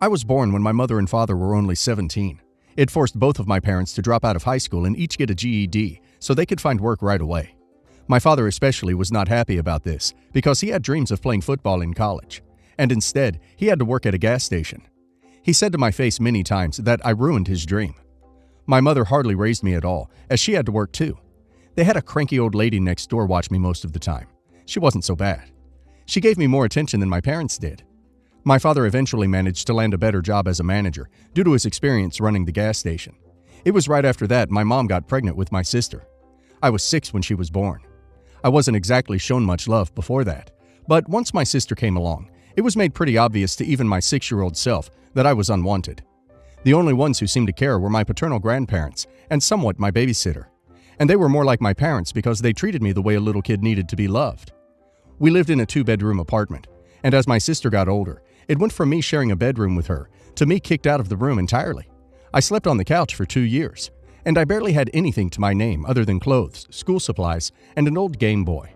I was born when my mother and father were only 17. It forced both of my parents to drop out of high school and each get a GED so they could find work right away. My father especially was not happy about this because he had dreams of playing football in college, and instead he had to work at a gas station. He said to my face many times that I ruined his dream. My mother hardly raised me at all, as she had to work too. They had a cranky old lady next door watch me most of the time. She wasn't so bad. She gave me more attention than my parents did. My father eventually managed to land a better job as a manager due to his experience running the gas station. It was right after that my mom got pregnant with my sister. I was 6 when she was born. I wasn't exactly shown much love before that, but once my sister came along, it was made pretty obvious to even my 6-year-old self that I was unwanted. The only ones who seemed to care were my paternal grandparents and somewhat my babysitter. And they were more like my parents because they treated me the way a little kid needed to be loved. We lived in a 2-bedroom apartment, and as my sister got older, it went from me sharing a bedroom with her to me kicked out of the room entirely. I slept on the couch for 2 years, and I barely had anything to my name other than clothes, school supplies, and an old Game Boy.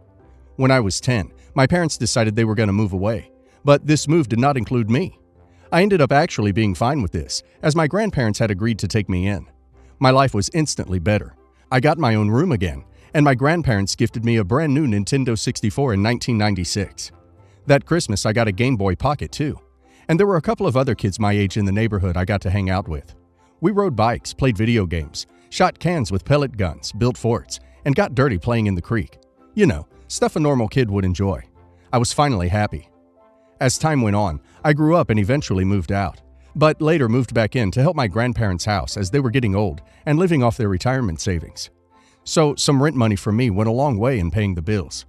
When I was 10, my parents decided they were going to move away, but this move did not include me. I ended up actually being fine with this, as my grandparents had agreed to take me in. My life was instantly better. I got my own room again, and my grandparents gifted me a brand new Nintendo 64 in 1996. That Christmas, I got a Game Boy Pocket too. And there were a couple of other kids my age in the neighborhood I got to hang out with. We rode bikes, played video games, shot cans with pellet guns, built forts, and got dirty playing in the creek. You know, stuff a normal kid would enjoy. I was finally happy. As time went on, I grew up and eventually moved out, but later moved back in to help my grandparents' house as they were getting old and living off their retirement savings. So some rent money from me went a long way in paying the bills.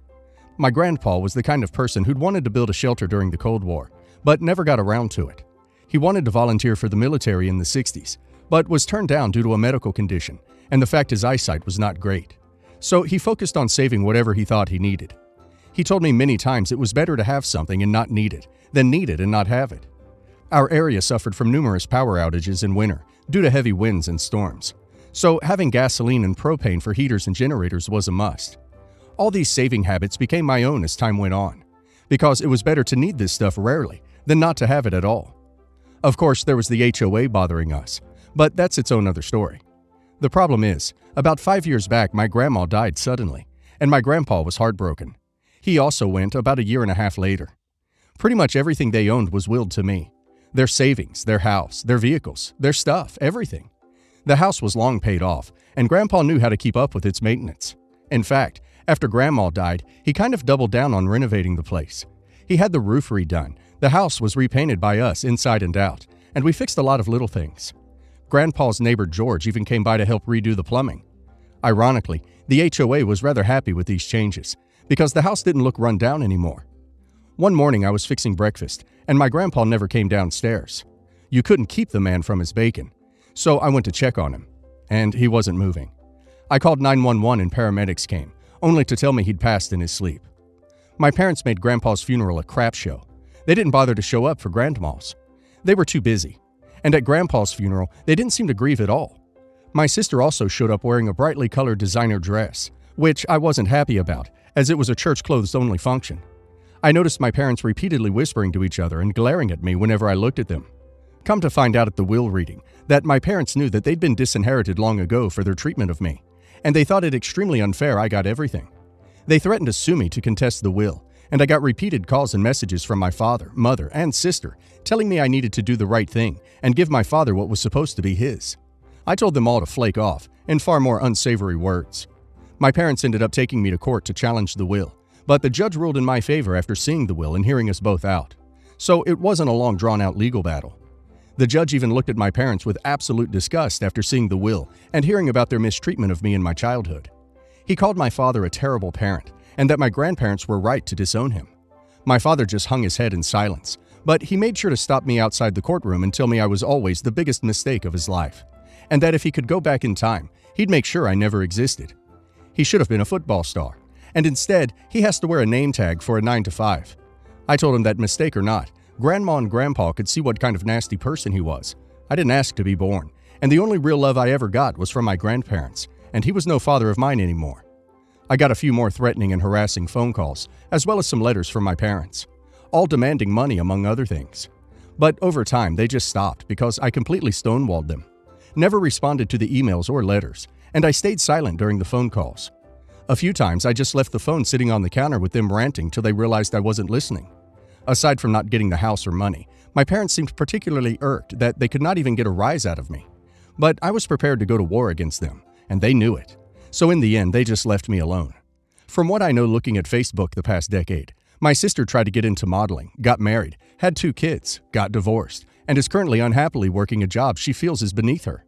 My grandpa was the kind of person who'd wanted to build a shelter during the Cold War, but never got around to it. He wanted to volunteer for the military in the 60s, but was turned down due to a medical condition and the fact his eyesight was not great. So he focused on saving whatever he thought he needed. He told me many times it was better to have something and not need it than need it and not have it. Our area suffered from numerous power outages in winter due to heavy winds and storms. So having gasoline and propane for heaters and generators was a must. All these saving habits became my own as time went on, because it was better to need this stuff rarely than not to have it at all. Of course, there was the HOA bothering us, but that's its own other story. The problem is, about 5 years back, my grandma died suddenly, and my grandpa was heartbroken. He also went about 1.5 years later. Pretty much everything they owned was willed to me. Their savings, their house, their vehicles, their stuff, everything. The house was long paid off, and Grandpa knew how to keep up with its maintenance. In fact, after Grandma died, he kind of doubled down on renovating the place. He had the roof redone, the house was repainted by us inside and out, and we fixed a lot of little things. Grandpa's neighbor George even came by to help redo the plumbing. Ironically, the HOA was rather happy with these changes, because the house didn't look run down anymore. One morning I was fixing breakfast, and my grandpa never came downstairs. You couldn't keep the man from his bacon. So I went to check on him, and he wasn't moving. I called 911 and paramedics came, only to tell me he'd passed in his sleep. My parents made Grandpa's funeral a crap show. They didn't bother to show up for Grandma's. They were too busy. And at Grandpa's funeral, they didn't seem to grieve at all. My sister also showed up wearing a brightly colored designer dress, which I wasn't happy about, as it was a church clothes-only function. I noticed my parents repeatedly whispering to each other and glaring at me whenever I looked at them. Come to find out at the will reading that my parents knew that they'd been disinherited long ago for their treatment of me, and they thought it extremely unfair I got everything. They threatened to sue me to contest the will, and I got repeated calls and messages from my father, mother, and sister telling me I needed to do the right thing and give my father what was supposed to be his. I told them all to flake off, in far more unsavory words. My parents ended up taking me to court to challenge the will, but the judge ruled in my favor after seeing the will and hearing us both out. So it wasn't a long drawn-out legal battle. The judge even looked at my parents with absolute disgust after seeing the will and hearing about their mistreatment of me in my childhood. He called my father a terrible parent and that my grandparents were right to disown him. My father just hung his head in silence, but he made sure to stop me outside the courtroom and tell me I was always the biggest mistake of his life, and that if he could go back in time, he'd make sure I never existed. He should have been a football star, and instead, he has to wear a name tag for a 9 to 5. I told him that, mistake or not, Grandma and Grandpa could see what kind of nasty person he was. I didn't ask to be born, and the only real love I ever got was from my grandparents, and he was no father of mine anymore. I got a few more threatening and harassing phone calls, as well as some letters from my parents, all demanding money among other things. But over time, they just stopped because I completely stonewalled them. Never responded to the emails or letters, and I stayed silent during the phone calls. A few times, I just left the phone sitting on the counter with them ranting till they realized I wasn't listening. Aside from not getting the house or money, my parents seemed particularly irked that they could not even get a rise out of me. But I was prepared to go to war against them, and they knew it. So in the end, they just left me alone. From what I know looking at Facebook the past decade, my sister tried to get into modeling, got married, had 2 kids, got divorced, and is currently unhappily working a job she feels is beneath her.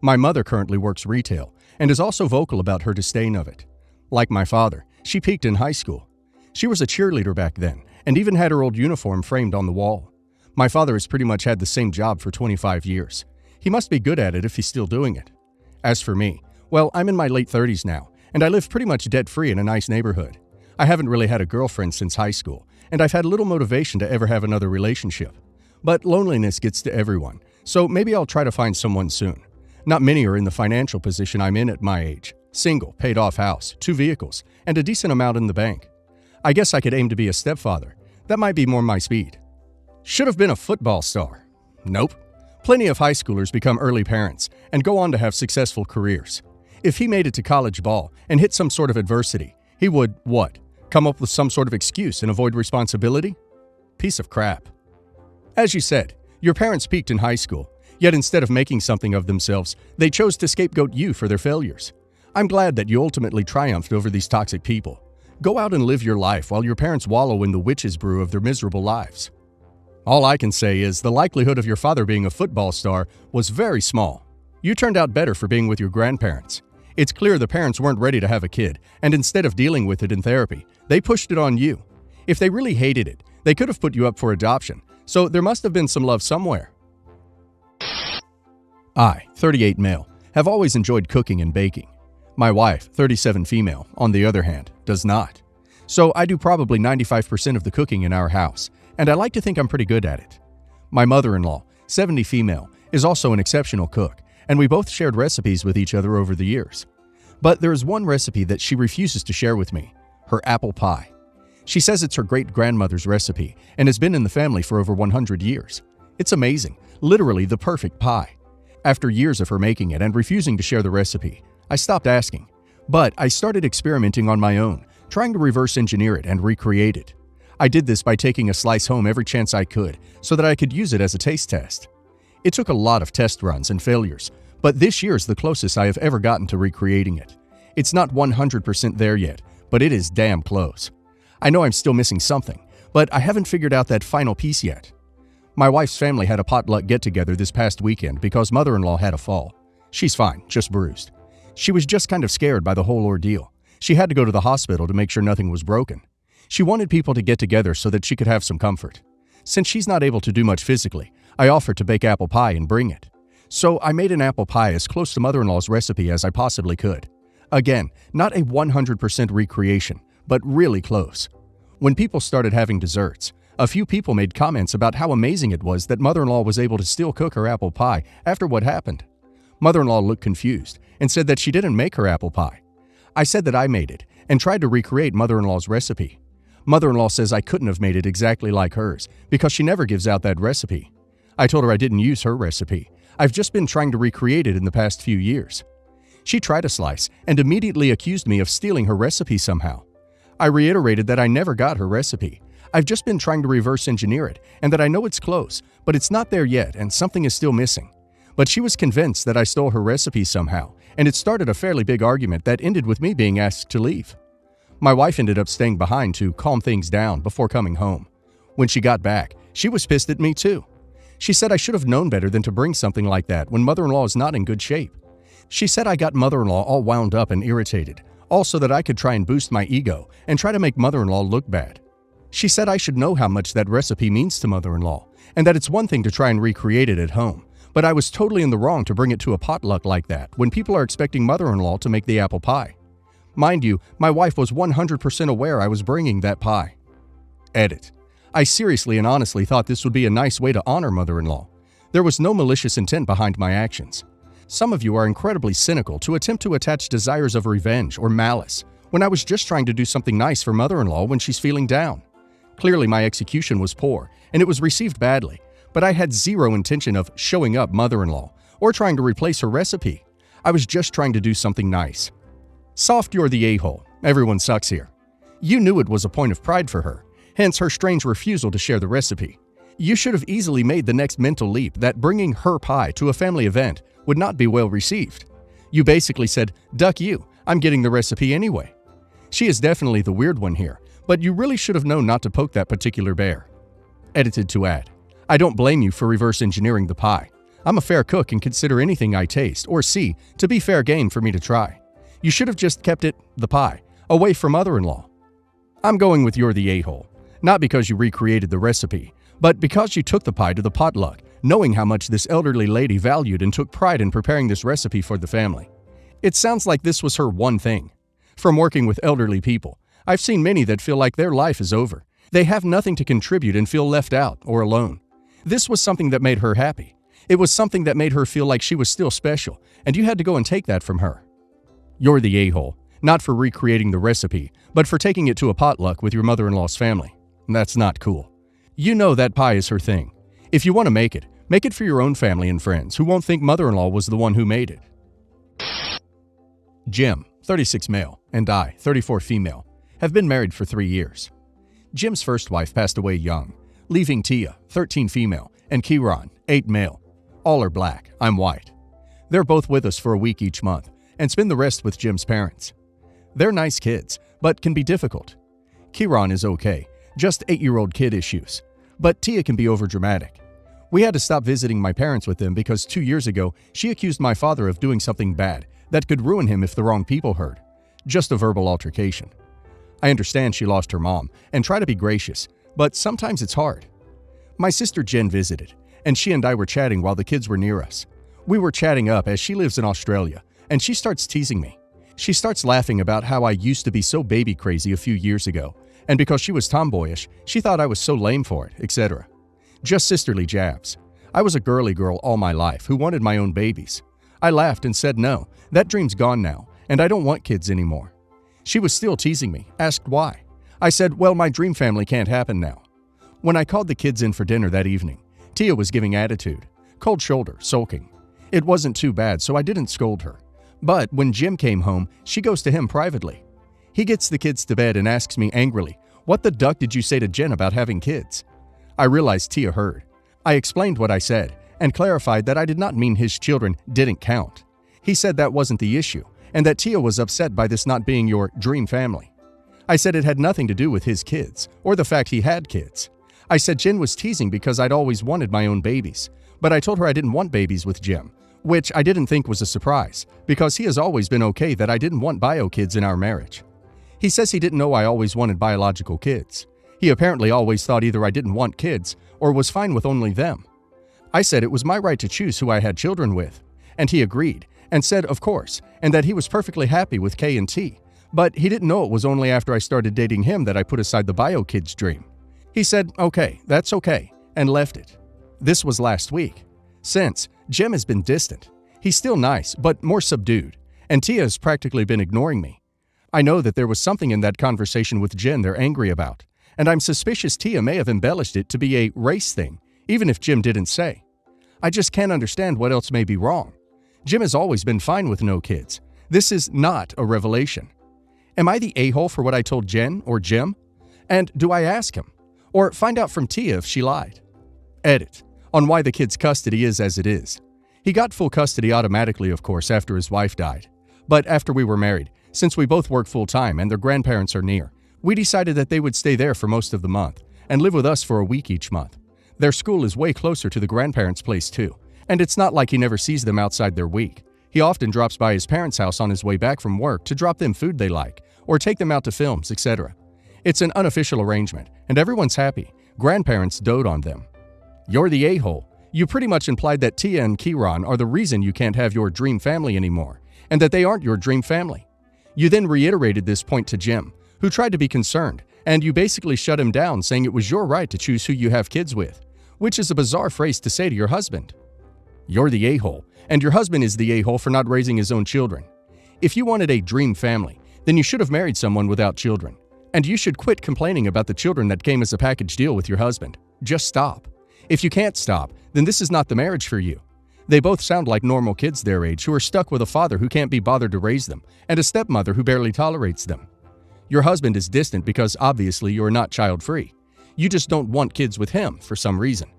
My mother currently works retail and is also vocal about her disdain of it. Like my father, she peaked in high school. She was a cheerleader back then and even had her old uniform framed on the wall. My father has pretty much had the same job for 25 years. He must be good at it if he's still doing it. As for me, well, I'm in my late 30s now, and I live pretty much debt-free in a nice neighborhood. I haven't really had a girlfriend since high school, and I've had little motivation to ever have another relationship. But loneliness gets to everyone, so maybe I'll try to find someone soon. Not many are in the financial position I'm in at my age. Single, paid-off house, 2 vehicles, and a decent amount in the bank. I guess I could aim to be a stepfather. That might be more my speed. Should have been a football star. Nope. Plenty of high schoolers become early parents and go on to have successful careers. If he made it to college ball and hit some sort of adversity, he would, what? Come up with some sort of excuse and avoid responsibility? Piece of crap. As you said, your parents peaked in high school, yet instead of making something of themselves, they chose to scapegoat you for their failures. I'm glad that you ultimately triumphed over these toxic people. Go out and live your life while your parents wallow in the witch's brew of their miserable lives. All I can say is the likelihood of your father being a football star was very small. You turned out better for being with your grandparents. It's clear the parents weren't ready to have a kid, and instead of dealing with it in therapy, they pushed it on you. If they really hated it, they could have put you up for adoption, so there must have been some love somewhere. I, 38 male, have always enjoyed cooking and baking. My wife, 37 female, on the other hand, does not. So I do probably 95% of the cooking in our house, and I like to think I'm pretty good at it. My mother-in-law, 70 female, is also an exceptional cook, and we both shared recipes with each other over the years. But there is one recipe that she refuses to share with me, her apple pie. She says it's her great-grandmother's recipe and has been in the family for over 100 years. It's amazing, literally the perfect pie. After years of her making it and refusing to share the recipe, I stopped asking. But I started experimenting on my own, trying to reverse engineer it and recreate it. I did this by taking a slice home every chance I could so that I could use it as a taste test. It took a lot of test runs and failures, but this year is the closest I have ever gotten to recreating it. It's not 100% there yet, but it is damn close. I know I'm still missing something, but I haven't figured out that final piece yet. My wife's family had a potluck get-together this past weekend because mother-in-law had a fall. She's fine, just bruised. She was just kind of scared by the whole ordeal. She had to go to the hospital to make sure nothing was broken. She wanted people to get together so that she could have some comfort. Since she's not able to do much physically, I offered to bake apple pie and bring it. So I made an apple pie as close to mother-in-law's recipe as I possibly could. Again, not a 100% recreation, but really close. When people started having desserts, a few people made comments about how amazing it was that mother-in-law was able to still cook her apple pie after what happened. Mother-in-law looked confused and said that she didn't make her apple pie. I said that I made it and tried to recreate mother-in-law's recipe. Mother-in-law says I couldn't have made it exactly like hers because she never gives out that recipe. I told her I didn't use her recipe. I've just been trying to recreate it in the past few years. She tried a slice and immediately accused me of stealing her recipe somehow. I reiterated that I never got her recipe. I've just been trying to reverse engineer it and that I know it's close, but it's not there yet and something is still missing. But she was convinced that I stole her recipe somehow, and it started a fairly big argument that ended with me being asked to leave. My wife ended up staying behind to calm things down before coming home. When she got back, she was pissed at me too. She said I should have known better than to bring something like that when mother-in-law is not in good shape. She said I got mother-in-law all wound up and irritated, all so that I could try and boost my ego and try to make mother-in-law look bad. She said I should know how much that recipe means to mother-in-law, and that it's one thing to try and recreate it at home, but I was totally in the wrong to bring it to a potluck like that when people are expecting mother-in-law to make the apple pie. Mind you, my wife was 100% aware I was bringing that pie. Edit. I seriously and honestly thought this would be a nice way to honor mother-in-law. There was no malicious intent behind my actions. Some of you are incredibly cynical to attempt to attach desires of revenge or malice when I was just trying to do something nice for mother-in-law when she's feeling down. Clearly my execution was poor and it was received badly, but I had zero intention of showing up mother-in-law or trying to replace her recipe. I was just trying to do something nice. Soft, you're the a-hole. Everyone sucks here. You knew it was a point of pride for her, hence her strange refusal to share the recipe. You should have easily made the next mental leap that bringing her pie to a family event would not be well received. You basically said, "Duck you, I'm getting the recipe anyway." She is definitely the weird one here, but you really should have known not to poke that particular bear. Edited to add, I don't blame you for reverse engineering the pie. I'm a fair cook and consider anything I taste or see to be fair game for me to try. You should have just kept it, the pie, away from mother-in-law. I'm going with you're the a-hole, not because you recreated the recipe, but because you took the pie to the potluck, knowing how much this elderly lady valued and took pride in preparing this recipe for the family. It sounds like this was her one thing. From working with elderly people, I've seen many that feel like their life is over. They have nothing to contribute and feel left out or alone. This was something that made her happy. It was something that made her feel like she was still special, and you had to go and take that from her. You're the a-hole, not for recreating the recipe, but for taking it to a potluck with your mother-in-law's family. That's not cool. You know that pie is her thing. If you want to make it for your own family and friends who won't think mother-in-law was the one who made it. Jim, 36 male, and I, 34 female, have been married for 3 years. Jim's first wife passed away young, leaving Tia, 13 female, and Kieran, 8 male. All are black, I'm white. They're both with us for a week each month and spend the rest with Jim's parents. They're nice kids, but can be difficult. Kieran is okay, just 8-year-old kid issues, but Tia can be overdramatic. We had to stop visiting my parents with them because 2 years ago, she accused my father of doing something bad that could ruin him if the wrong people heard. Just a verbal altercation. I understand she lost her mom and try to be gracious, but sometimes it's hard. My sister Jen visited, and she and I were chatting while the kids were near us. We were chatting up as she lives in Australia, and she starts teasing me. She starts laughing about how I used to be so baby crazy a few years ago, and because she was tomboyish, she thought I was so lame for it, etc. Just sisterly jabs. I was a girly girl all my life who wanted my own babies. I laughed and said no, that dream's gone now, and I don't want kids anymore. She was still teasing me, asked why. I said, well, my dream family can't happen now. When I called the kids in for dinner that evening, Tia was giving attitude, cold shoulder, sulking. It wasn't too bad, so I didn't scold her. But when Jim came home, she goes to him privately. He gets the kids to bed and asks me angrily, what the duck did you say to Jen about having kids? I realized Tia heard. I explained what I said and clarified that I did not mean his children didn't count. He said that wasn't the issue and that Tia was upset by this not being your dream family. I said it had nothing to do with his kids or the fact he had kids. I said Jen was teasing because I'd always wanted my own babies, but I told her I didn't want babies with Jim, which I didn't think was a surprise because he has always been okay that I didn't want bio kids in our marriage. He says he didn't know I always wanted biological kids. He apparently always thought either I didn't want kids or was fine with only them. I said it was my right to choose who I had children with, and he agreed and said of course, and that he was perfectly happy with K and T, but he didn't know it was only after I started dating him that I put aside the bio kids dream. He said, okay, that's okay, and left it. This was last week. Since, Jim has been distant. He's still nice, but more subdued, and Tia has practically been ignoring me. I know that there was something in that conversation with Jen they're angry about, and I'm suspicious Tia may have embellished it to be a race thing, even if Jim didn't say. I just can't understand what else may be wrong. Jim has always been fine with no kids. This is not a revelation. Am I the a-hole for what I told Jen or Jim? And do I ask him? Or find out from Tia if she lied? Edit. On why the kid's custody is as it is. He got full custody automatically, of course, after his wife died. But after we were married, since we both work full-time and their grandparents are near, we decided that they would stay there for most of the month and live with us for a week each month. Their school is way closer to the grandparents' place too, and it's not like he never sees them outside their week. He often drops by his parents' house on his way back from work to drop them food they like, or take them out to films, etc. It's an unofficial arrangement, and everyone's happy. Grandparents dote on them. You're the a-hole. You pretty much implied that Tia and Kieran are the reason you can't have your dream family anymore, and that they aren't your dream family. You then reiterated this point to Jim, who tried to be concerned, and you basically shut him down saying it was your right to choose who you have kids with, which is a bizarre phrase to say to your husband. You're the a-hole, and your husband is the a-hole for not raising his own children. If you wanted a dream family, then you should have married someone without children. And you should quit complaining about the children that came as a package deal with your husband. Just stop. If you can't stop, then this is not the marriage for you. They both sound like normal kids their age who are stuck with a father who can't be bothered to raise them and a stepmother who barely tolerates them. Your husband is distant because obviously you are not child-free. You just don't want kids with him for some reason.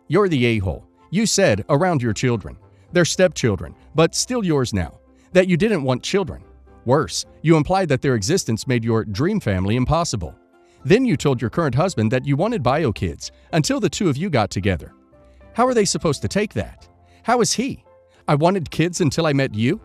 You're the a-hole. You said around your children. They're stepchildren, but still yours now. That you didn't want children. Worse, you implied that their existence made your dream family impossible. Then you told your current husband that you wanted bio kids until the two of you got together. How are they supposed to take that? How is he? I wanted kids until I met you?